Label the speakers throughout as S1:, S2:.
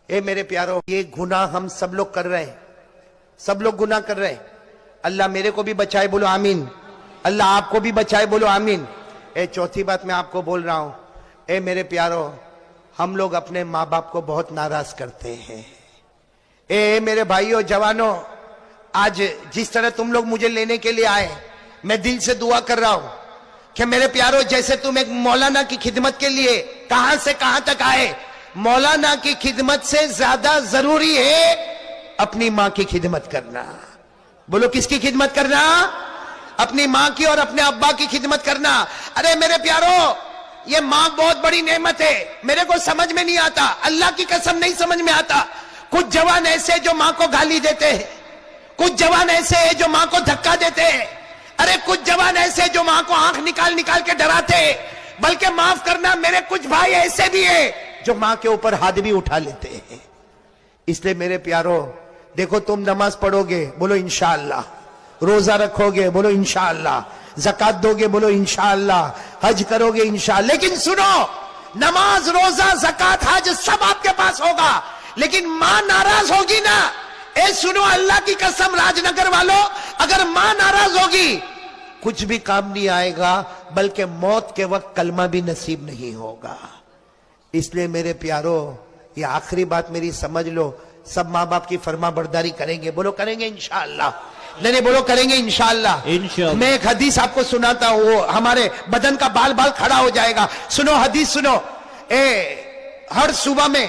S1: اے میرے پیارو، یہ گناہ ہم سب لوگ کر رہے ہیں، سب لوگ گناہ کر رہے ہیں۔ اللہ میرے کو بھی بچائے، بولو آمین۔ اللہ آپ کو بھی بچائے، بولو آمین۔ اے چوتھی بات میں آپ کو بول رہا ہوں، اے میرے پیارو، ہم لوگ اپنے ماں باپ کو بہت ناراض کرتے ہیں۔ اے میرے بھائیوں جوانوں، آج جس طرح تم لوگ مجھے لینے کے لیے آئے، میں دل سے دعا کر رہا ہوں کہ میرے پیارو، جیسے تم ایک مولانا کی خدمت کے لیے کہاں سے کہاں تک آئے، مولانا کی خدمت سے زیادہ ضروری ہے اپنی ماں کی خدمت کرنا۔ بولو کس کی خدمت کرنا؟ اپنی ماں کی اور اپنے ابا کی خدمت کرنا۔ ارے میرے پیارو، یہ ماں بہت بڑی نعمت ہے، میرے کو سمجھ میں نہیں آتا، اللہ کی قسم نہیں سمجھ میں آتا۔ کچھ جوان ایسے جو ماں کو گالی دیتے ہیں، کچھ جوان ایسے ہیں جو ماں کو دھکا دیتے ہیں، ارے کچھ جوان ایسے جو ماں کو آنکھ نکال نکال کے ڈراتے ہیں، بلکہ معاف کرنا میرے کچھ بھائی ایسے بھی ہیں جو ماں کے اوپر ہاتھ بھی اٹھا لیتے ہیں۔ اس لیے میرے پیارو دیکھو، تم نماز پڑھو گے، بولو انشاءاللہ، روزہ رکھو گے، بولو انشاءاللہ، زکات دو گے، بولو انشاءاللہ، حج کرو گے انشاءاللہ، لیکن سنو، نماز، روزہ، زکات، حج سب آپ کے پاس ہوگا، لیکن ماں ناراض ہوگی نا، اے سنو اللہ کی قسم راج نگر والوں، اگر ماں ناراض ہوگی کچھ بھی کام نہیں آئے گا، بلکہ موت کے وقت کلمہ بھی نصیب نہیں ہوگا۔ اس لیے میرے پیارو، یہ آخری بات میری سمجھ لو، سب ماں باپ کی فرما برداری کریں گے، بولو کریں گے انشاءاللہ، نہیں بولو کریں گے انشاءاللہ۔ میں ایک حدیث آپ کو سناتا ہوں، وہ ہمارے بدن کا بال بال کھڑا ہو جائے گا۔ سنو حدیث سنو۔ ہر صبح میں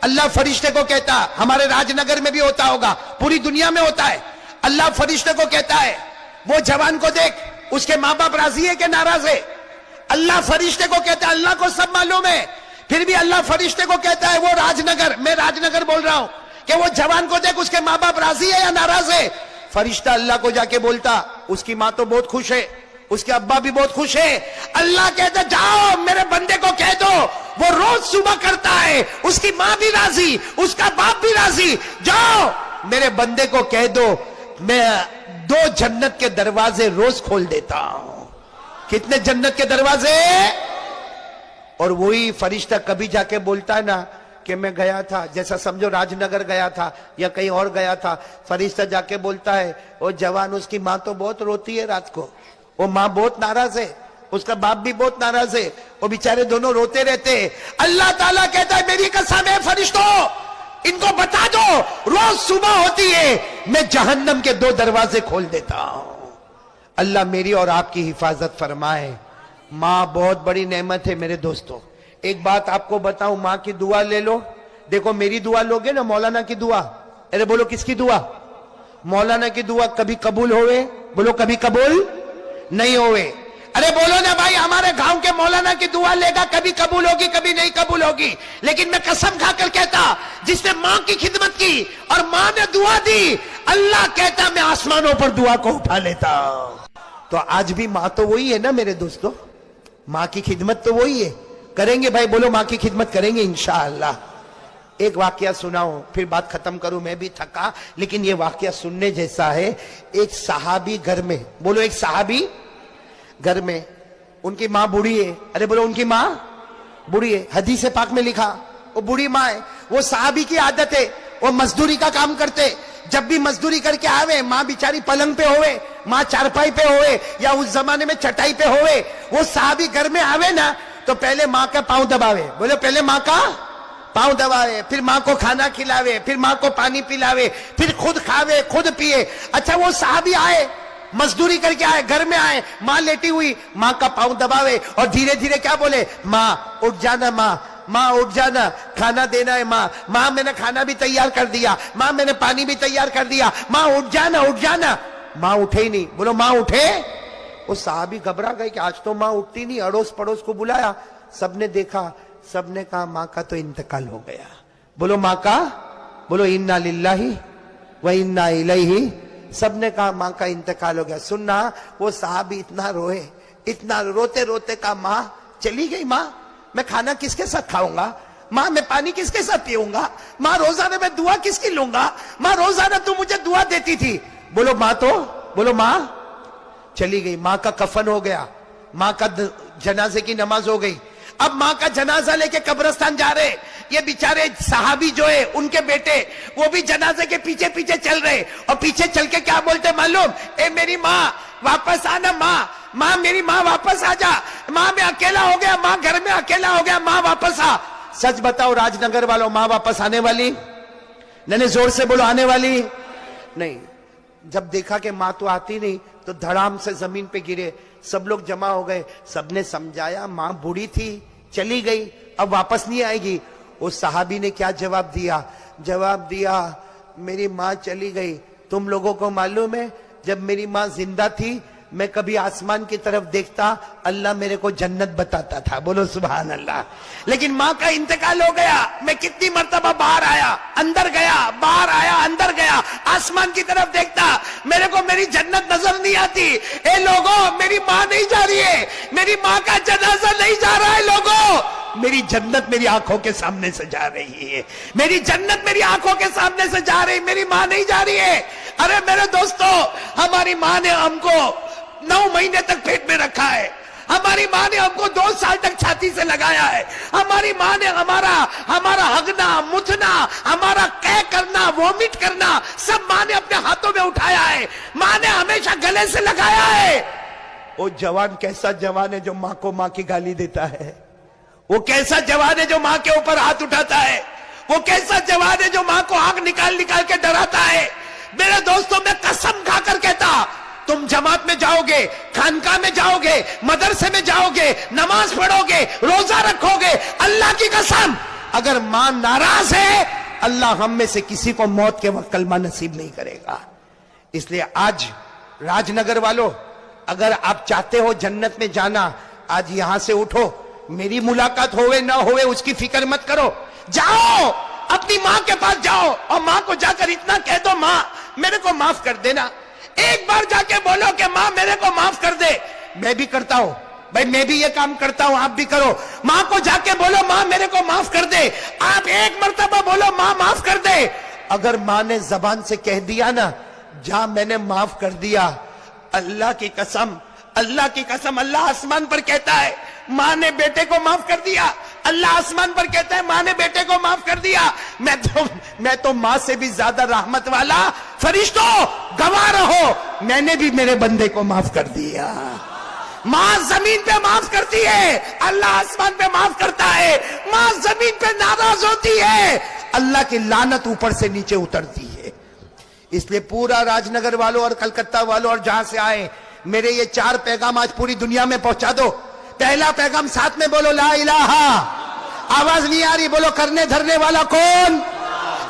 S1: اللہ فرشتے کو کہتا، ہمارے راج نگر میں بھی ہوتا ہوگا، پوری دنیا میں ہوتا ہے، اللہ فرشتے کو کہتا ہے، وہ جوان کو دیکھ، اس کے ماں باپ راضی ہے کہ ناراض ہے؟ اللہ فرشتے کو کہتا ہے، اللہ کو سب معلوم ہے، پھر بھی اللہ فرشتے کو کہتا ہے، وہ راج نگر، میں راج نگر بول رہا ہوں، کہ وہ جوان کو دیکھ، اس کے ماں باپ راضی ہے یا ناراض ہے؟ فرشتہ اللہ کو جا کے بولتا، اس کی ماں تو بہت خوش ہے، اس کے ابا بھی بہت خوش ہے۔ اللہ کہتا جاؤ میرے بندے کو کہہ دو، وہ روز صبح کرتا ہے، اس کی ماں بھی راضی، اس کا باپ بھی راضی، جاؤ میرے بندے کو کہہ دو، میں 2 جنت کے دروازے روز کھول دیتا ہوں۔ کتنے جنت کے دروازے؟ اور وہی فرشتہ کبھی جا کے بولتا ہے نا کہ میں گیا تھا، جیسا سمجھو راج نگر گیا تھا یا کہیں اور گیا تھا، فرشتہ جا کے بولتا ہے، وہ جوان، اس کی ماں تو بہت روتی ہے رات کو، وہ ماں بہت ناراض ہے، اس کا باپ بھی بہت ناراض ہے، وہ بیچارے دونوں روتے رہتے ہیں۔ اللہ تعالیٰ کہتا ہے میری قسم ہے فرشتوں، ان کو بتا دو روز صبح ہوتی ہے میں جہنم کے 2 دروازے کھول دیتا ہوں۔ اللہ میری اور آپ کی حفاظت فرمائے۔ ماں بہت بڑی نعمت ہے میرے دوستوں۔ ایک بات آپ کو بتاؤں، ماں کی دعا لے لو، دیکھو میری دعا لوگے نا، مولانا کی دعا، ارے بولو کس کی دعا؟ مولانا کی دعا کبھی قبول ہوئے؟ بولو کبھی قبول نہیں ہوئے۔ ارے بولو نا بھائی، ہمارے گاؤں کے مولانا کی دعا لے گا، کبھی قبول ہوگی کبھی نہیں قبول ہوگی، لیکن میں قسم کھا کر کہتا، جس نے ماں کی خدمت کی اور ماں نے دعا دی، اللہ کہتا میں آسمانوں پر دعا کو اٹھا لیتا۔ تو آج بھی ماں تو وہی ہے نا میرے دوستو، ماں کی خدمت تو وہی ہے، کریں گے بھائی، بولو ماں کی خدمت کریں گے انشاءاللہ۔ ایک واقعہ سناؤں پھر بات ختم کروں، میں بھی تھکا، لیکن یہ واقعہ سننے جیسا ہے۔ ایک صحابی گھر میں، بولو ایک صحابی گھر میں، ان کی ماں بوڑھی ہے، ارے بولو ان کی ماں بوڑھی ہے، حدیث پاک میں لکھا وہ بوڑھی ماں ہے۔ وہ صحابی کی عادت ہے، وہ مزدوری کا کام کرتے، جب بھی مزدوری کر کے آوے، ماں بیچاری پلنگ پہ ہوئے، ماں چارپائی پہ ہوئے، یا اس زمانے میں چٹائی پہ ہوئے، وہ صحابی گھر میں آوے نا تو پہلے ماں کا پاؤں دباوے، بولے پہلے ماں کا پاؤں دباوے، پھر ماں کو کھانا کھلاوے، پھر ماں کو پانی پلاوے، پھر خود کھاوے خود پیے۔ اچھا وہ صحابی آئے، مزدوری کر کے آئے، گھر میں آئے، ماں لیٹی ہوئی، ماں کا پاؤں دباوے اور دھیرے دھیرے کیا بولے، ماں اٹھ جانا، ماں ماں اٹھ جانا، کھانا دینا ہے، ماں ماں میں نے کھانا بھی تیار کر دیا، ماں میں نے پانی بھی تیار کر دیا، ماں اٹھ جانا اٹھ جانا۔ ماں اٹھے ہی نہیں، بولو ماں اٹھے۔ وہ صحابی گھبرا گئے کہ آج تو ماں اٹھتی نہیں، اڑوس پڑوس کو بلایا، سب نے دیکھا، سب نے کہا ماں کا تو انتقال ہو گیا۔ بولو ماں کا، بولو انا للہ و انا الیہ، سب نے کہا ماں کا انتقال ہو گیا۔ سننا، وہ صحابی اتنا روئے، اتنا روتے روتے کہا ماں چلی گئی، ماں میں کھانا کس کے ساتھ کھاؤں گا، ماں میں پانی کس کے ساتھ پیوں گا، ماں روزانہ میں دعا کس کی لوں گا، ماں روزانہ تو مجھے دعا دیتی تھی۔ بولو ماں تو، بولو ماں چلی گئی۔ ماں کا کفن ہو گیا، ماں کا جنازے کی نماز ہو گئی۔ اب ماں کا جنازہ لے کے قبرستان جا رہے, یہ بیچارے صحابی جو ہے ان کے بیٹے وہ بھی جنازے کے پیچھے پیچھے چل رہے, اور پیچھے چل کے کیا بولتے معلوم, اے میری ماں واپس آنا, ماں میری ماں واپس آ جا, ماں میں اکیلا ہو گیا, ماں گھر میں اکیلا ہو گیا, ماں واپس آ. سچ بتاؤ راج نگر والوں, ماں واپس آنے والی نہیں؟ زور سے بولو, آنے والی نہیں. جب دیکھا کہ ماں تو آتی نہیں تو دھڑام سے زمین پہ گرے, سب لوگ جمع ہو گئے, سب نے سمجھایا ماں بوڑھی تھی چلی گئی اب واپس نہیں آئے گی. اس صحابی نے کیا جواب دیا؟ جواب دیا میری ماں چلی گئی, تم لوگوں کو معلوم ہے جب میری ماں زندہ تھی میں کبھی آسمان کی طرف دیکھتا اللہ میرے کو جنت بتاتا تھا. بولو سبحان اللہ. لیکن ماں کا انتقال ہو گیا, میں کتنی مرتبہ باہر آیا اندر گیا, باہر آیا اندر گیا, آسمان کی طرف دیکھتا, میرے کو میری جنت نظر نہیں آتی. اے لوگوں میری ماں نہیں جا رہی ہے, میری ماں کا جنازہ نہیں جا رہا ہے. لوگوں میری جنت میری آنکھوں کے سامنے سے جا رہی ہے, میری جنت میری آنکھوں کے سامنے سے جا رہی, میری ماں نہیں جا رہی ہے. ارے میرے دوستو, ہماری ماں نے ہم کو 9 مہینے تک پیٹ میں رکھا ہے, ہماری ماں نے ہم کو 2 سال تک چھاتی سے لگایا ہے, ہماری ماں نے ہمارا ہگنا متنا, ہمارا قے کرنا وومٹ کرنا سب ماں نے اپنے ہاتھوں میں اٹھایا ہے, ماں نے ہمیشہ گلے سے لگایا ہے. وہ جوان کیسا جوان ہے جو ماں کو ماں کی گالی دیتا ہے, وہ کیسا جوان ہے جو ماں کے اوپر ہاتھ اٹھاتا ہے, وہ کیسا جوان ہے جو ماں کو آنکھ نکال نکال کے ڈراتا ہے. میرے دوستوں میں قسم کھا کر کہتا, تم جماعت میں جاؤ گے, خانقاہ میں جاؤ گے, مدرسے میں جاؤ گے, نماز پڑھو گے, روزہ رکھو گے, اللہ کی قسم اگر ماں ناراض ہے اللہ ہم میں سے کسی کو موت کے وقت کلمہ نصیب نہیں کرے گا. اس لیے آج راج نگر والوں اگر آپ چاہتے ہو جنت میں جانا, آج یہاں سے اٹھو, میری ملاقات ہوئے نہ ہوئے اس کی فکر مت کرو, جاؤ اپنی ماں کے پاس جاؤ اور ماں کو جا کر اتنا کہہ دو ماں میرے کو معاف کر دینا. ایک بار جا کے بولو کہ ماں میرے کو معاف کر دے. میں بھی کرتا ہوں بھائی, میں بھی یہ کام کرتا ہوں, آپ بھی کرو. ماں کو جا کے بولو ماں میرے کو معاف کر دے. آپ ایک مرتبہ بولو ماں معاف کر دے. اگر ماں نے زبان سے کہہ دیا نا جہاں میں نے معاف کر دیا, اللہ کی قسم اللہ آسمان پر کہتا ہے ماں نے بیٹے کو معاف کر دیا, اللہ آسمان پر کہتا ہے ماں نے بیٹے کو معاف کر دیا. میں تو ماں سے بھی زیادہ رحمت والا. فرشتوں گواہ رہو, میں نے بھی میرے بندے کو معاف کر دیا. ماں زمین پہ معاف کرتی ہے, اللہ آسمان پہ معاف کرتا ہے. ماں زمین پہ ناراض ہوتی ہے, اللہ کی لعنت اوپر سے نیچے اترتی ہے. اس لیے پورا راج نگر والوں اور کلکتہ والوں اور جہاں سے آئے, میرے یہ 4 پیغام آج پوری دنیا میں پہنچا دو. پہلا پیغام ساتھ میں بولو لا الہ, آواز نہیں آ رہی, بولو کرنے دھرنے والا کون؟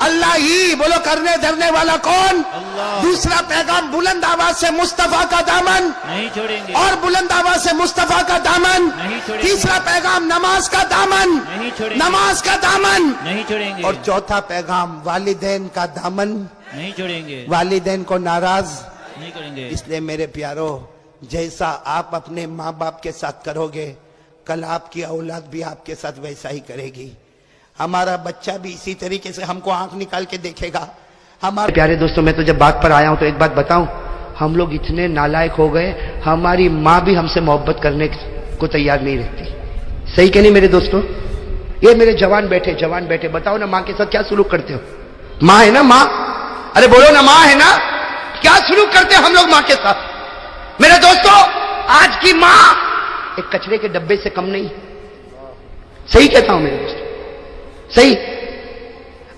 S1: اللہ ہی. بولو کرنے دھرنے والا کون؟ اللہ. دوسرا پیغام بلند آواز سے مصطفیٰ کا دامن نہیں چھوڑیں گے, اور بلند آواز سے مصطفیٰ کا دامن نہیں چھوڑیں گے. تیسرا پیغام نماز کا دامن نہیں چھوڑیں گے, نماز کا دامن نہیں چھوڑیں گے. اور چوتھا پیغام والدین کا دامن نہیں چھوڑیں گے, والدین کو ناراض نہیں کریں گے. اس لیے میرے پیارو, جیسا آپ اپنے ماں باپ کے ساتھ کرو گے کل آپ کی اولاد بھی آپ کے ساتھ ویسا ہی کرے گی. ہمارا بچہ بھی اسی طریقے سے ہم کو آنکھ نکال کے دیکھے گا. ہمارے پیارے دوستوں, میں تو جب بات پر آیا ہوں تو ایک بات بتاؤں, ہم لوگ اتنے نالائق ہو گئے, ہماری ماں بھی ہم سے محبت کرنے کو تیار نہیں رہتی. صحیح کہ نہیں میرے دوستوں؟ یہ میرے جوان بیٹھے بتاؤ نا ماں کے ساتھ کیا سلوک کرتے ہو؟ ماں ہے نا ماں, ارے بولو نا ماں ہے نا, کیا سلوک کرتے ہیں ہم لوگ ماں کے ساتھ؟ میرے دوستو آج کی ماں ایک کچرے کے ڈبے سے کم نہیں. صحیح کہتا ہوں میرے دوستو, صحیح.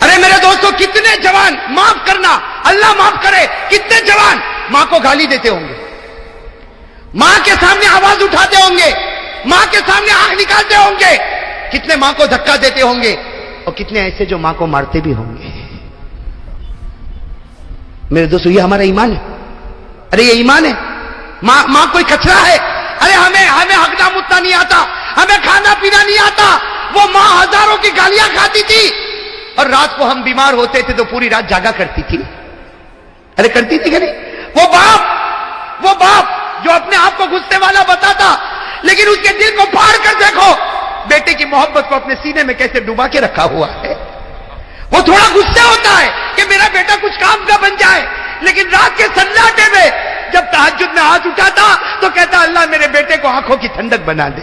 S1: ارے میرے دوستو کتنے جوان, معاف کرنا اللہ معاف کرے, کتنے جوان ماں کو گالی دیتے ہوں گے, ماں کے سامنے آواز اٹھاتے ہوں گے, ماں کے سامنے آنکھ نکالتے ہوں گے, کتنے ماں کو دھکا دیتے ہوں گے, اور کتنے ایسے جو ماں کو مارتے بھی ہوں گے. میرے دوستو یہ ہمارا ایمان ہے. ارے یہ ایمان ہے. ماں کوئی کچرا ہے؟ ارے ہمیں ہگنا متنا نہیں آتا, ہمیں کھانا پینا نہیں آتا. وہ ماں ہزاروں کی گالیاں کھاتی تھی, اور رات کو ہم بیمار ہوتے تھے تو پوری رات جاگا کرتی تھی. ارے کرتی تھی کہ نہیں؟ وہ باپ جو اپنے آپ کو غصے والا بتاتا, لیکن اس کے دل کو پھاڑ کر دیکھو بیٹے کی محبت کو اپنے سینے میں کیسے ڈوبا کے رکھا ہوا ہے. وہ تھوڑا غصے ہوتا ہے کہ میرا بیٹا کچھ کام کا بن جائے, لیکن رات کے سناٹے میں جب تہجد میں ہاتھ اٹھاتا تو کہتا اللہ میرے بیٹے کو آنکھوں کی ٹھنڈک بنا دے.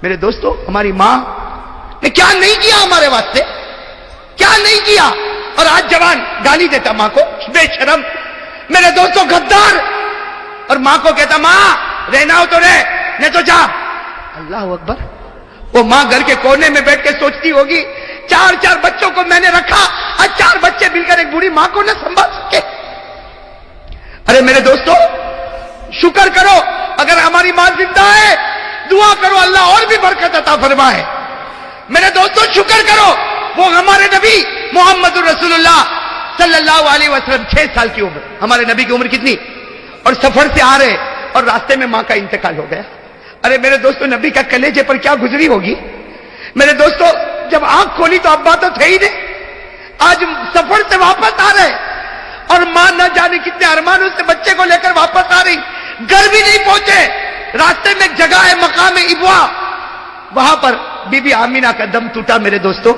S1: میرے دوستو ہماری ماں نے کیا نہیں کیا ہمارے واسطے, کیا نہیں کیا, اور آج جوان گالی دیتا ماں کو, بے شرم میرے دوستو, غدار, اور ماں کو کہتا ماں رہنا ہو تو رہ, نہیں تو جا. اللہ اکبر. وہ ماں گھر کے کونے میں بیٹھ کے سوچتی ہوگی 4 بچوں کو میں نے رکھا, آج 4 بچے مل کر ایک بوڑھی ماں کو نہ سنبھال سکے. ارے میرے دوستو شکر کرو اگر ہماری ماں زندہ ہے, دعا کرو اللہ اور بھی برکت عطا فرمائے. میرے دوستو شکر کرو, وہ ہمارے نبی محمد رسول اللہ صلی اللہ علیہ وسلم 6 سال کی عمر, ہمارے نبی کی عمر کتنی, اور سفر سے آ رہے اور راستے میں ماں کا انتقال ہو گیا. ارے میرے دوستو نبی کا کلیجے پر کیا گزری ہوگی. میرے دوستو جب آنکھ کھولی تو ابا تو تھے ہی نہیں, آج سفر سے واپس آ رہے اور ماں نہ جانے کتنے ارمانوں سے بچے کو لے کر واپس آ رہی, گھر بھی نہیں پہنچے, راستے میں ایک جگہ ہے مقام ابوا, وہاں پر بی بی آمینہ کا دم ٹوٹا میرے دوستو.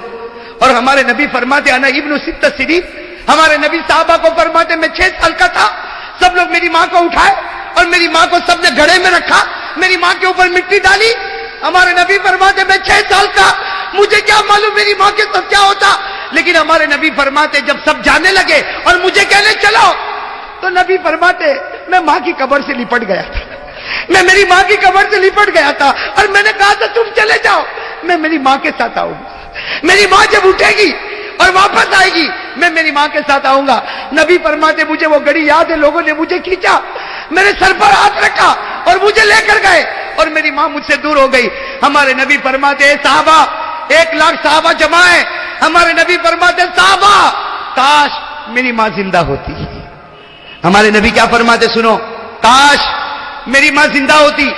S1: اور ہمارے نبی فرماتے انا ابن 6 سنین, ہمارے نبی صحابہ کو فرماتے میں 6 سال کا تھا, سب لوگ میری ماں کو اٹھائے اور میری ماں کو سب نے گھڑے میں رکھا, میری ماں کے اوپر مٹی ڈالی. ہمارے نبی فرماتے میں 6 سال کا, مجھے کیا معلوم میری ماں کے ساتھ کیا ہوتا, لیکن ہمارے نبی فرماتے جب سب جانے لگے اور مجھے کہنے چلو, تو نبی فرماتے میں ماں کی قبر سے لپٹ گیا تھا, میں میری ماں کی قبر سے لپٹ گیا تھا, اور میں نے کہا تھا تم چلے جاؤ, میں میری ماں کے ساتھ آؤں گا, میری ماں جب اٹھے گی اور واپس آئے گی میں میری ماں کے ساتھ آؤں گا. نبی فرماتے مجھے وہ گھڑی یاد ہے, لوگوں نے مجھے کھینچا, میرے سر پر ہاتھ رکھا اور مجھے لے کر گئے اور میری ماں مجھ سے دور ہو گئی. ہمارے نبی فرماتے اے صحابہ, 1 لاکھ صحابہ جمع ہے, ہمارے نبی فرماتے صحابہ کاش میری ماں زندہ ہوتی. ہمارے نبی کیا فرماتے سنو, کاش میری ماں زندہ ہوتی.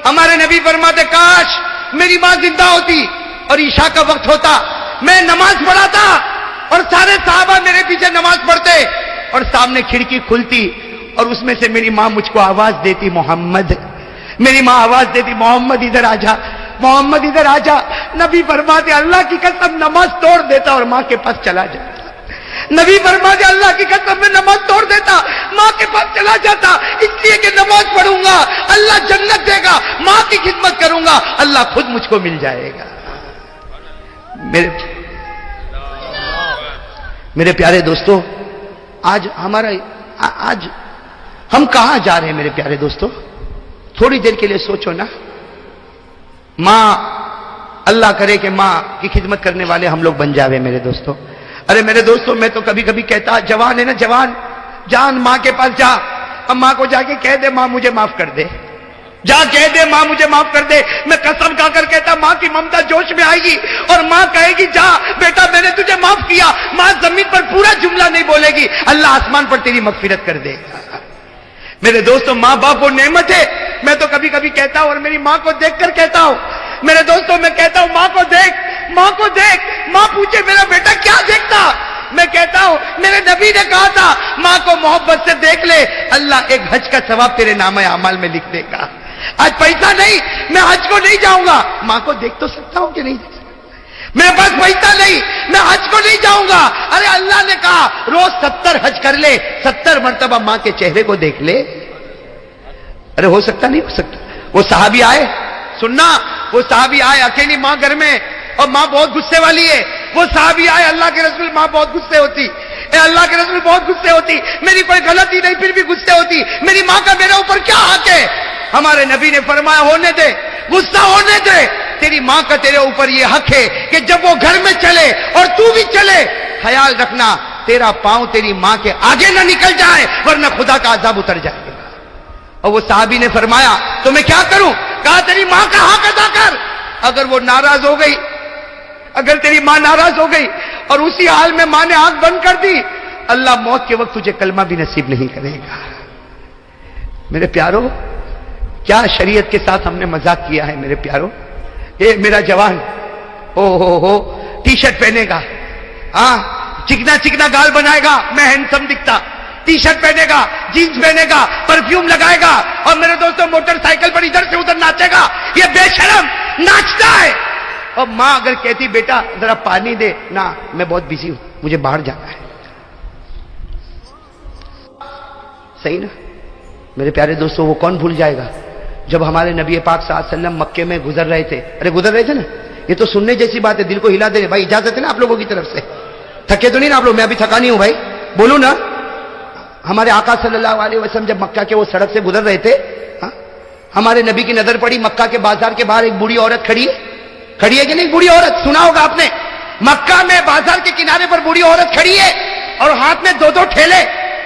S1: ہمارے نبی فرماتے کاش میری ماں زندہ ہوتی, اور عشاء کا وقت ہوتا, میں نماز پڑھاتا اور سارے صحابہ میرے پیچھے نماز پڑھتے, اور سامنے کھڑکی کھلتی اور اس میں سے میری ماں مجھ کو آواز دیتی محمد, میری ماں آواز دیتی محمد ادھر آ جا, محمد ادھر آ جا. نبی فرماتے اللہ کی قسم نماز توڑ دیتا اور ماں کے پاس چلا جاتا. نبی فرماتے اللہ کی قسم میں نماز توڑ دیتا, ماں کے پاس چلا جاتا, اس لیے کہ نماز پڑھوں گا اللہ جنت دے گا, ماں کی خدمت کروں گا اللہ خود مجھ کو مل جائے گا. میرے پیارے دوستو, آج ہم کہاں جا رہے ہیں میرے پیارے دوستو, تھوڑی دیر کے لیے سوچو نا. ماں, اللہ کرے کہ ماں کی خدمت کرنے والے ہم لوگ بن جاوے میرے دوستو. ارے میرے دوستو میں تو کبھی کبھی کہتا, جوان ہے نا جوان, جان ماں کے پاس جا, اب ماں کو جا کے کہہ دے ماں مجھے معاف کر دے, جا کہہ دے ماں مجھے معاف کر دے. میں قسم کھا کر کہتا ماں کی ممتا جوش میں آئے گی اور ماں کہے گی جا بیٹا میں نے تجھے معاف کیا. ماں زمین پر پورا جملہ نہیں بولے گی, اللہ آسمان پر تیری مغفرت کر دے گا. میرے دوستو ماں باپ وہ نعمت ہے. میں تو کبھی کبھی کہتا ہوں اور میری ماں کو دیکھ کر کہتا ہوں, میرے دوستو میں کہتا ہوں ماں کو دیکھ, ماں کو دیکھ. ماں پوچھے میرا بیٹا کیا دیکھتا, میں کہتا ہوں میرے نبی نے کہا تھا ماں کو محبت سے دیکھ لے, اللہ ایک حج کا ثواب تیرے نامہ اعمال میں لکھ دے گا. آج پیسہ نہیں, میں حج کو نہیں جاؤں گا, ماں کو دیکھ تو سکتا ہوں کہ نہیں دیکھ سکتا, میرے پاس پیسہ نہیں, میں حج کو نہیں جاؤں گا. ارے اللہ نے کہا روز 70 حج کر لے, 70 مرتبہ ماں کے چہرے کو دیکھ لے. ارے ہو سکتا نہیں ہو سکتا. وہ صحابی آئے, سننا, وہ صحابی آئے اکیلی ماں گھر میں اور ماں بہت غصے والی ہے. وہ صحابی آئے, اللہ کے رسول ماں بہت غصے ہوتی, اے اللہ کے رسول بہت غصے ہوتی, میری کوئی غلطی نہیں پھر بھی غصے ہوتی, میری ماں کا میرے اوپر کیا حق ہے. ہمارے نبی نے فرمایا ہونے دے, غصہ ہونے دے, تیری ماں کا تیرے اوپر یہ حق ہے کہ جب وہ گھر میں چلے اور تو بھی چلے, خیال رکھنا تیرا پاؤں تیری ماں کے آگے نہ نکل جائے ورنہ خدا کا عذاب اتر جائے گا. اور وہ صحابی نے فرمایا تو میں کیا کروں, کہا تیری ماں کا حق ادا کر. اگر وہ ناراض ہو گئی, اگر تیری ماں ناراض ہو گئی اور اسی حال میں ماں نے آنکھ بند کر دی, اللہ موت کے وقت تجھے کلمہ بھی نصیب نہیں کرے گا. میرے پیارو, کیا شریعت کے ساتھ ہم نے مذاق کیا ہے میرے پیارو. یہ میرا جوان ہو ٹی شرٹ پہنے گا, ہاں چکنا چکنا گال بنائے گا, میں ہینڈسم دکھتا, ٹی شرٹ پہنے گا, جینس پہنے گا, پرفیوم لگائے گا, اور میرے دوستوں موٹر سائیکل پر ادھر سے ادھر ناچے گا. یہ بے شرم ناچتا ہے. اور ماں اگر کہتی بیٹا ذرا پانی دے, نہ میں بہت بزی ہوں, مجھے باہر جانا ہے. صحیح نا میرے پیارے دوستوں, وہ کون بھول جائے گا جب ہمارے نبی پاک صلی اللہ علیہ وسلم مکے میں گزر رہے تھے، گزر رہے تھے نا، یہ تو سننے جیسی بات ہے، دل کو ہلا دے. بھائی اجازت ہے نا آپ لوگوں کی طرف سے؟ تھکے تو نہیں نا آپ لوگ؟ میں ابھی تھکا نہیں ہوں بھائی، بولو نا. ہمارے آقا صلی اللہ علیہ وسلم جب مکہ کے وہ سڑک سے گزر رہے تھے، ہمارے نبی کی نظر پڑی مکہ کے بازار کے باہر ایک بوڑھی عورت کھڑی ہے کہ نہیں؟ بوڑھی عورت سنا ہوگا آپ نے، مکہ میں بازار کے کنارے پر بوڑھی عورت کھڑی ہے اور ہاتھ میں 2 ٹھیلے،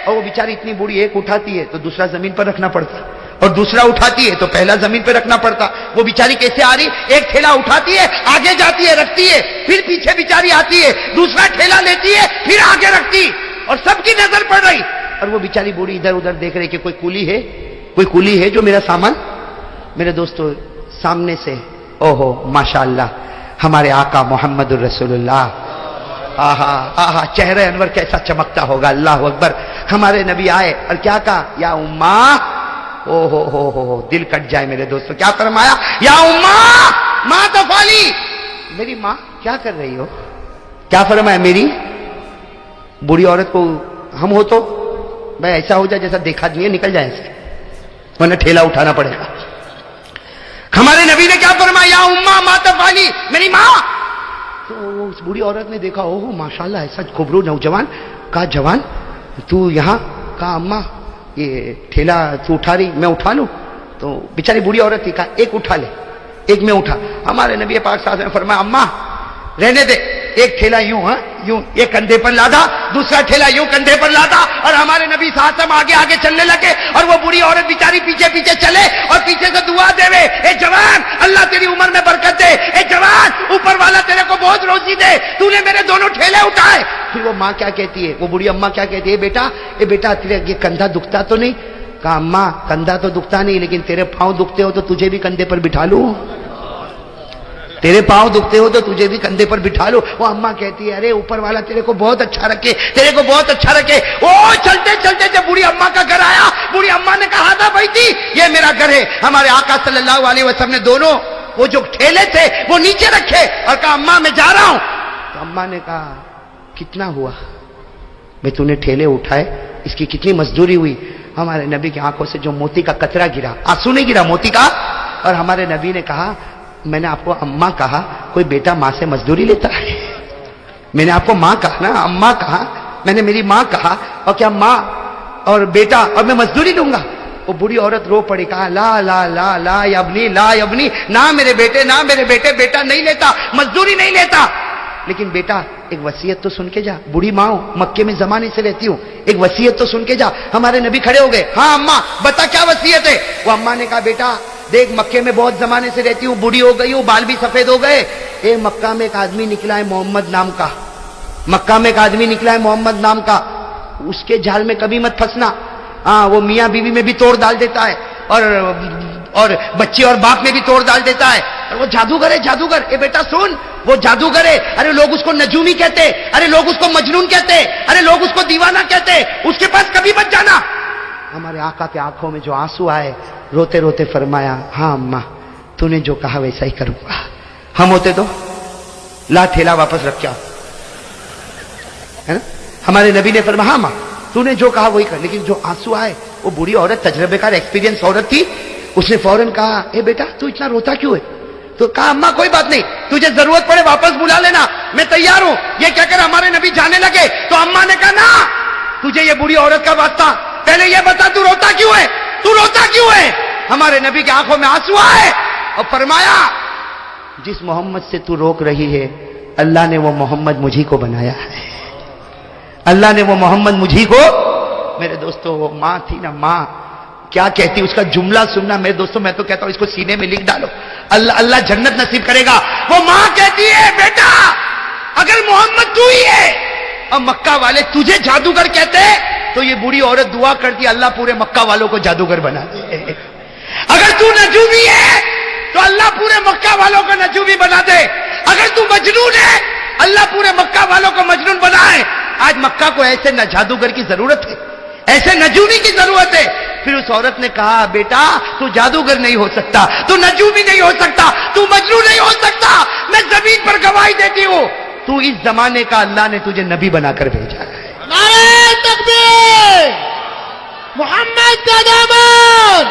S1: اور وہ بیچاری اتنی بوڑھی، ایک اٹھاتی ہے تو دوسرا زمین پر رکھنا پڑتا، اور دوسرا اٹھاتی ہے تو پہلا زمین پہ رکھنا پڑتا. وہ بیچاری کیسے آ رہی؟ ایک ٹھیلا اٹھاتی ہے، آگے جاتی ہے، رکھتی ہے، پھر پیچھے بیچاری آتی ہے، دوسرا ٹھیلا لیتی ہے، پھر آگے رکھتی، اور سب کی نظر پڑ رہی. اور وہ بیچاری بوڑھی ادھر ادھر دیکھ رہی کہ کوئی کولی ہے جو میرا سامان. میرے دوستو سامنے سے اوہو ماشاءاللہ ہمارے آقا محمد الرسول اللہ، آہا آہا چہرہ انور کیسا چمکتا ہوگا، اللہ اکبر. ہمارے نبی آئے اور کیا کہا؟ یا اماں. او ہو دل کٹ جائے میرے دوستو. کیا فرمایا؟ یا اماں ماں تفعلی، میری ماں کیا کر رہی ہو؟ کیا فرمایا؟ میری بوڑھی عورت کو ہم ہو تو بھائی ایسا ہو جائے جیسا دیکھا نہیں ہے، نکل جائے ایسے، ورنہ ٹھیلا اٹھانا پڑے گا. ہمارے نبی نے کیا فرمایا؟ یا اماں ما تفعلی، میری ماں. تو اس بوڑھی عورت نے دیکھا، اوہ ماشاءاللہ ایسا خوبرو نوجوان. کہا جوان تو یہاں؟ کہا اماں یہ ٹھیلا تو اٹھا رہی، میں اٹھا لوں؟ تو بیچاری بوڑھی عورت تھی، کہا ایک اٹھا لے، ایک میں اٹھا. ہمارے نبی پاک صلی اللہ علیہ وسلم نے فرمایا اماں رہنے دے، ایک ٹھیلا یوں یوں ایک کندھے پر لادا، دوسرا ٹھیلا یوں کندھے پر لادا، اور ہمارے نبی صلی اللہ علیہ وسلم آگے آگے چلنے لگے، اور وہ بوڑھی عورت بیچاری پیچھے پیچھے چلے اور پیچھے سے دعا دے وے، اے جوان اللہ تیری عمر میں برکت دے، اے جوان اوپر والا تیرے کو بہت روزی دے، تو نے میرے دونوں ٹھیلے اٹھائے. پھر وہ ماں کیا کہتی ہے، وہ بوڑھی اماں کیا کہتی ہے؟ اے بیٹا تیرے یہ کندھا دکھتا تو نہیں؟ کہا اماں کندھا تو دکھتا نہیں، لیکن تیرے پاؤں دکھتے ہو تو تجھے بھی کندھے پر بٹھا لوں، تیرے پاؤں دکھتے ہو تو تجھے بھی کندھے پر بٹھا لو. وہ اماں کہتی ہے ارے اوپر والا تیرے کو بہت اچھا رکھے، تیرے کو بہت اچھا رکھے. او چلتے چلتے جب بوڑھی اماں کا گھر آیا، بوڑھی اماں نے کہا تھا بھائی تھی یہ میرا گھر ہے. ہمارے آقا صلی اللہ علیہ وسلم نے دونوں وہ جو ٹھیلے تھے وہ نیچے رکھے اور کہا اماں میں جا رہا ہوں. تو اماں نے کہا کتنا ہوا؟ میں تو نے ٹھیلے اٹھائے، اس کی کتنی مزدوری ہوئی؟ ہمارے نبی کی آنکھوں سے جو موتی کا قطرہ گرا، آنسو نہیں گرا، موتی کا. اور ہمارے نبی نے کہا میں نے آپ کو اماں کہا، کوئی بیٹا ماں سے مزدوری لیتا ہے؟ میں نے آپ کو ماں کہا نا، اماں کہا، میں نے میری ماں کہا، اور کیا ماں اور بیٹا اور میں مزدوری لوں گا؟ وہ بوڑھی عورت رو پڑی، کہا لا لا لا لا یبنی لا یبنی، نہ میرے بیٹے، نہ میرے بیٹے، بیٹا نہیں لیتا، مزدوری نہیں لیتا. لیکن بیٹا ایک وصیت تو سن کے جا، بوڑھی ماں ہوں، مکے میں زمانے سے رہتی ہوں، ایک وصیت تو سن کے جا. ہمارے نبی کھڑے ہو گئے، ہاں اماں بتا کیا وصیت ہے؟ وہ اماں نے کہا بیٹا دیکھ مکے میں بہت زمانے سے رہتی ہوں، بوڑھی ہو گئی ہوں، بال بھی سفید ہو گئے. مکہ میں ایک آدمی نکلا ہے محمد نام کا، مکہ میں ایک آدمی نکلا ہے محمد نام کا، اس کے جال میں کبھی مت پھنسنا. ہاں وہ میاں بیوی میں بھی توڑ ڈال دیتا ہے، اور بچے اور باپ میں بھی توڑ ڈال دیتا ہے، اور وہ جادوگر ہے جادوگر. بیٹا سن، وہ جادوگر ہے. ارے لوگ اس کو نجومی کہتے، ارے لوگ اس کو مجنون کہتے، ارے لوگ اس کو دیوانہ کہتے، اس کے پاس کبھی مت جانا. ہمارے آقا کے آنکھوں میں جو آنسو آئے، روتے روتے فرمایا ہاں اماں تو نے جو کہا ویسا ہی کروں گا. ہم ہوتے تو لا ٹھیلا واپس رکھ کیا ہے نا. ہمارے نبی نے فرمایا ہاں ماں تو نے جو کہا وہی کر. لیکن جو آنسو آئے، وہ بوڑھی عورت تجربے کار ایکسپیرینس عورت تھی، اس نے فوراً کہا اے بیٹا تو اتنا روتا کیوں ہے؟ تو کہا اماں کوئی بات نہیں، تجھے ضرورت پڑے واپس بلا لینا، میں تیار ہوں. یہ کہہ کر ہمارے نبی جانے لگے تو اماں نے کہا نا تجھے یہ بوڑھی عورت کا واسطہ، پہلے یہ بتا تو روتا کیوں ہے، تو روتا کیوں ہے؟ ہمارے نبی کی آنکھوں میں آنسو آئے اور فرمایا جس محمد سے تو روک رہی ہے اللہ نے وہ محمد مجھی کو بنایا ہے، اللہ نے وہ محمد مجھی کو. میرے دوستو وہ ماں تھی نا، ماں کیا کہتی، اس کا جملہ سننا میرے دوستو، میں تو کہتا ہوں اس کو سینے میں لکھ ڈالو، اللہ جنت نصیب کرے گا. وہ ماں کہتی ہے بیٹا اگر محمد تو ہی ہے اور مکہ والے تجھے جادوگر کہتے تو یہ بوڑھی عورت دعا کرتی اللہ پورے مکہ والوں کو جادوگر بنا دے. اگر تو نجومی ہے تو اللہ پورے مکہ والوں کو نجومی بنا دے. اگر تو مجنون ہے اللہ پورے مکہ والوں کو مجنون بنائے. آج مکہ کو ایسے نہ جادوگر کی ضرورت ہے، ایسے نجومی کی ضرورت ہے. پھر اس عورت نے کہا بیٹا تو جادوگر نہیں ہو سکتا، تو نجومی نہیں ہو سکتا، تو مجنون نہیں ہو سکتا. میں زمین پر گواہی دیتی ہوں تو اس زمانے کا اللہ نے تجھے نبی بنا کر بھیجا ہے.
S2: نعرہ تکبیر، محمد کا دامن،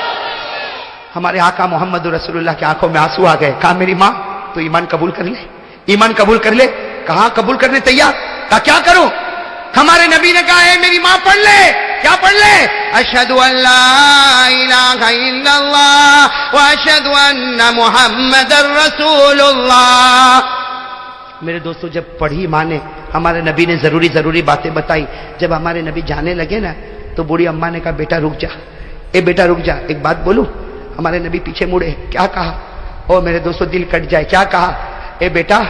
S1: ہمارے آقا محمد رسول اللہ کی آنکھوں میں آنسو آ گئے. کہا میری ماں تو ایمان قبول کر لے, ایمان قبول کر لے. کہاں قبول کرنے تیار. کہا کیا کروں. ہمارے نبی نے کہا ہے میری ماں پڑھ لے. کیا پڑھ لے؟ اشہد ان لا الہ الا اللہ واشہد ان محمد رسول اللہ. میرے دوستو جب پڑھی ماں نے, ہمارے نبی نے ضروری باتیں بتائی. جب ہمارے نبی جانے لگے نا تو بوڑھی اماں نے کہا بیٹا رک جا, اے بیٹا رک جا, ایک بات بولوں. ہمارے نبی پیچھے مڑے. کیا کہا؟ او میرے دوستو دل کٹ جائے. کیا کہا؟ اے بیٹا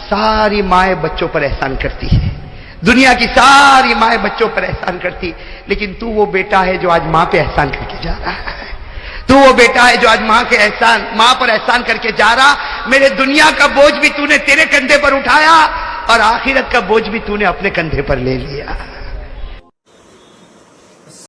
S1: ساری مائیں بچوں پر احسان کرتی ہے, دنیا کی ساری مائیں بچوں پر احسان کرتی, لیکن تو وہ بیٹا ہے جو آج ماں پہ احسان کر کے جا رہا ہے. تو وہ بیٹا ہے جو آج ماں پر احسان کر کے جا رہا. میرے دنیا کا بوجھ بھی تو نے تیرے کندھے پر اٹھایا اور آخرت کا بوجھ بھی تو نے اپنے کندھے پر لے لیا.